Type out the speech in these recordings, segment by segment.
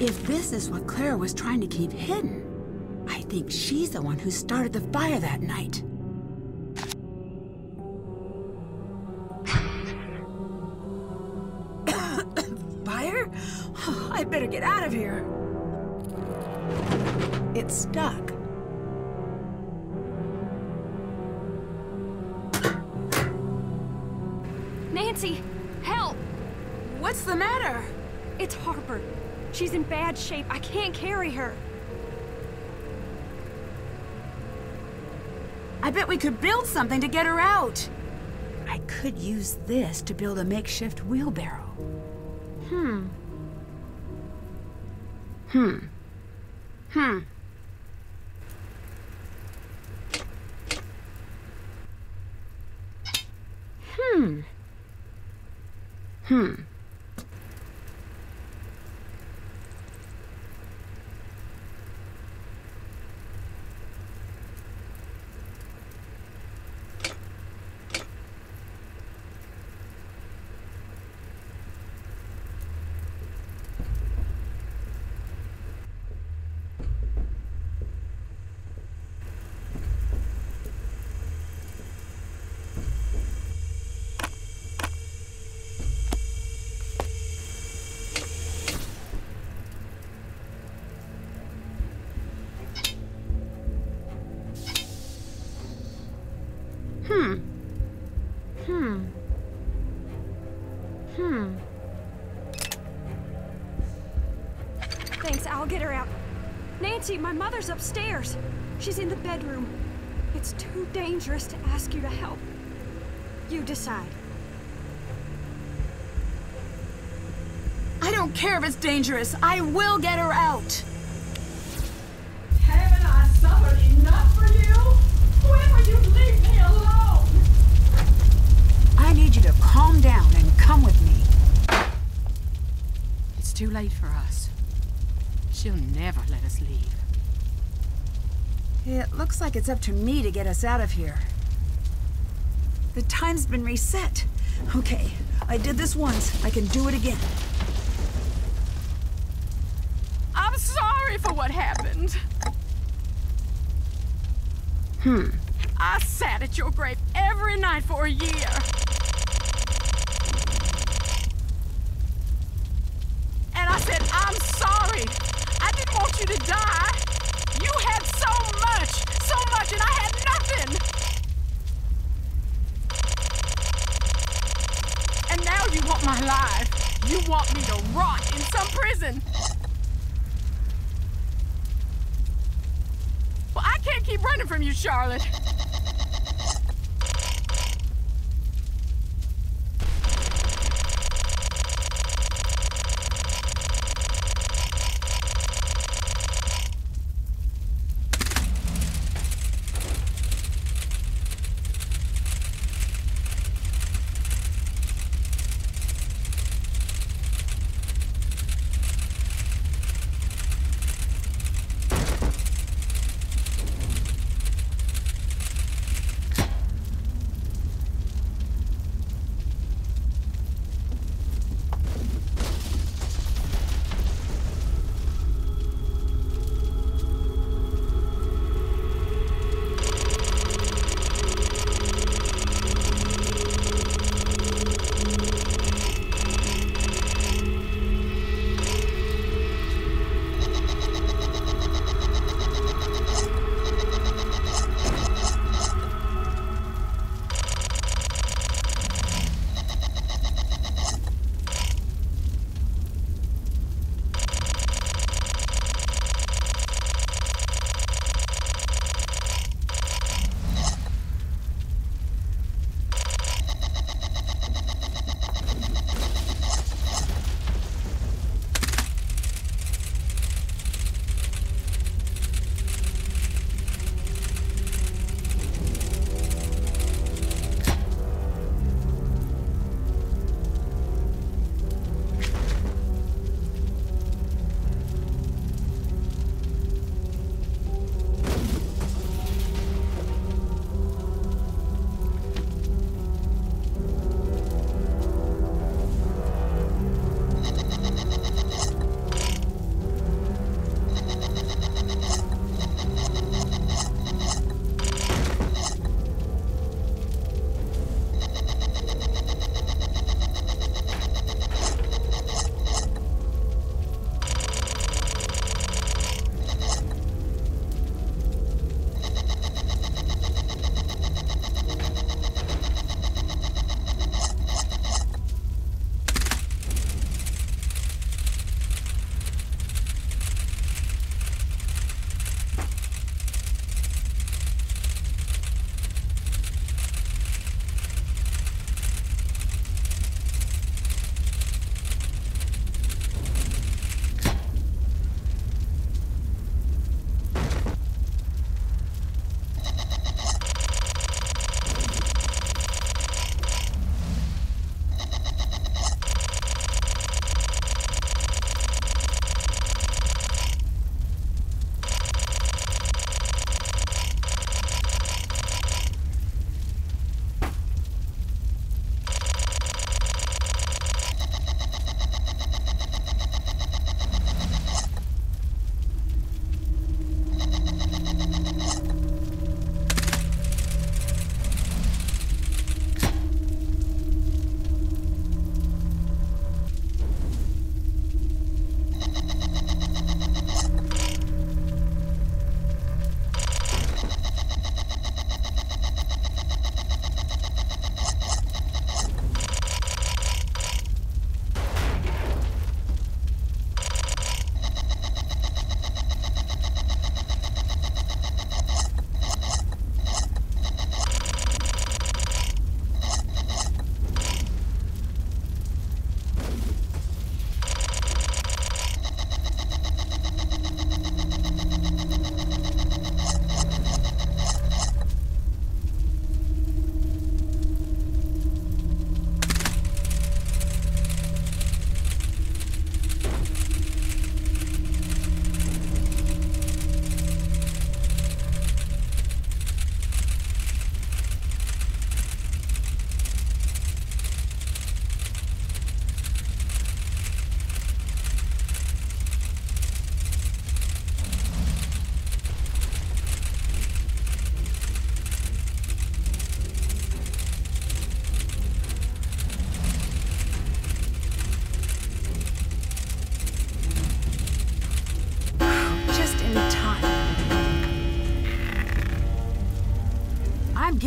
If this is what Clara was trying to keep hidden, I think she's the one who started the fire that night. Fire? I better get out of here. It's stuck. Nancy, help! What's the matter? It's Harper. She's in bad shape. I can't carry her. I bet we could build something to get her out. I could use this to build a makeshift wheelbarrow. Hmm. Thanks, I'll get her out. Nancy, my mother's upstairs. She's in the bedroom. It's too dangerous to ask you to help. You decide. I don't care if it's dangerous. I will get her out. Haven't I suffered enough for you? When will you leave me alone? I need you to calm down and come with me. It's too late for us. She'll never let us leave. It looks like it's up to me to get us out of here. The time's been reset. Okay, I did this once. I can do it again. I'm sorry for what happened. I sat at your grave every night for a year. And I said, I'm sorry. I didn't want you to die. You had so much, and I had nothing. And now you want my life. You want me to rot in some prison. Well, I can't keep running from you, Charlotte.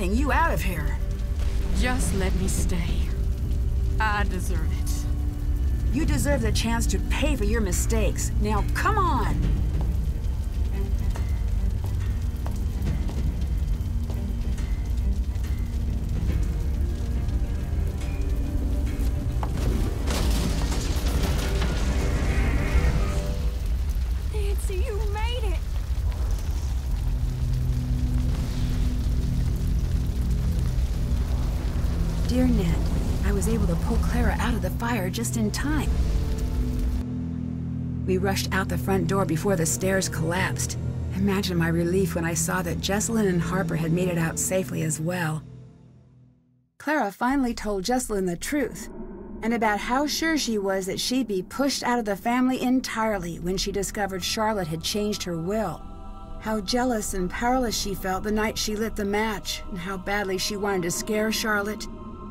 getting you out of here. Just let me stay. I deserve it. You deserve the chance to pay for your mistakes. Now, come on! Nancy, you made it! Dear Ned, I was able to pull Clara out of the fire just in time. We rushed out the front door before the stairs collapsed. Imagine my relief when I saw that Jessalyn and Harper had made it out safely as well. Clara finally told Jessalyn the truth, and about how sure she was that she'd be pushed out of the family entirely when she discovered Charlotte had changed her will. How jealous and powerless she felt the night she lit the match, and how badly she wanted to scare Charlotte.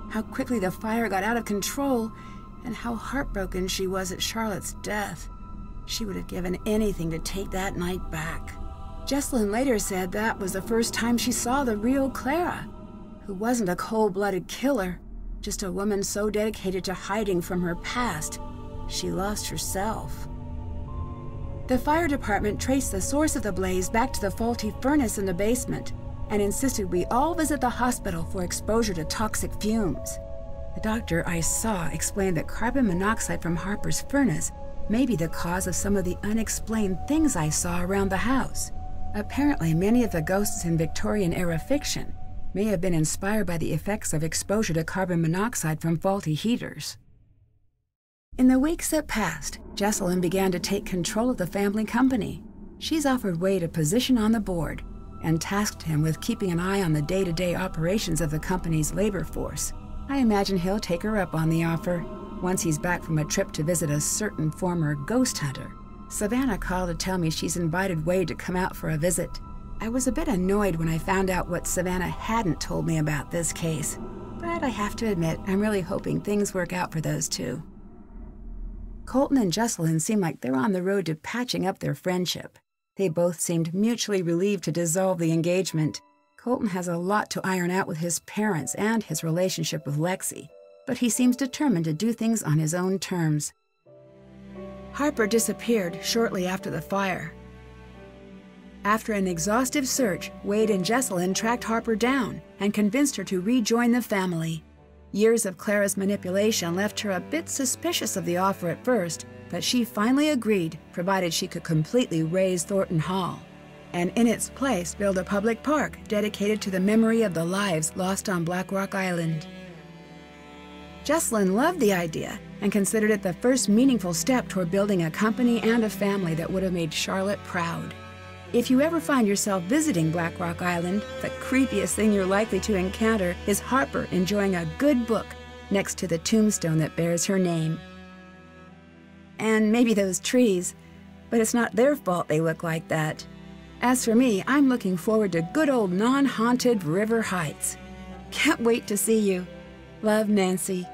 How quickly the fire got out of control, and how heartbroken she was at Charlotte's death. She would have given anything to take that night back. Jessalyn later said that was the first time she saw the real Clara, who wasn't a cold-blooded killer, just a woman so dedicated to hiding from her past, she lost herself. The fire department traced the source of the blaze back to the faulty furnace in the basement, and insisted we all visit the hospital for exposure to toxic fumes. The doctor I saw explained that carbon monoxide from Harper's furnace may be the cause of some of the unexplained things I saw around the house. Apparently, many of the ghosts in Victorian-era fiction may have been inspired by the effects of exposure to carbon monoxide from faulty heaters. In the weeks that passed, Jessalyn began to take control of the family company. She's offered Wade a position on the board, and tasked him with keeping an eye on the day-to-day operations of the company's labor force. I imagine he'll take her up on the offer once he's back from a trip to visit a certain former ghost hunter. Savannah called to tell me she's invited Wade to come out for a visit. I was a bit annoyed when I found out what Savannah hadn't told me about this case, but I have to admit I'm really hoping things work out for those two. Colton and Jessalyn seem like they're on the road to patching up their friendship. They both seemed mutually relieved to dissolve the engagement. Colton has a lot to iron out with his parents and his relationship with Lexi, but he seems determined to do things on his own terms. Harper disappeared shortly after the fire. After an exhaustive search, Wade and Jessalyn tracked Harper down and convinced her to rejoin the family. Years of Clara's manipulation left her a bit suspicious of the offer at first, but she finally agreed, provided she could completely raze Thornton Hall, and in its place build a public park dedicated to the memory of the lives lost on Black Rock Island. Jessalyn loved the idea and considered it the first meaningful step toward building a company and a family that would have made Charlotte proud. If you ever find yourself visiting Black Rock Island, the creepiest thing you're likely to encounter is Harper enjoying a good book next to the tombstone that bears her name. And maybe those trees, but it's not their fault they look like that. As for me, I'm looking forward to good old non-haunted River Heights. Can't wait to see you. Love, Nancy.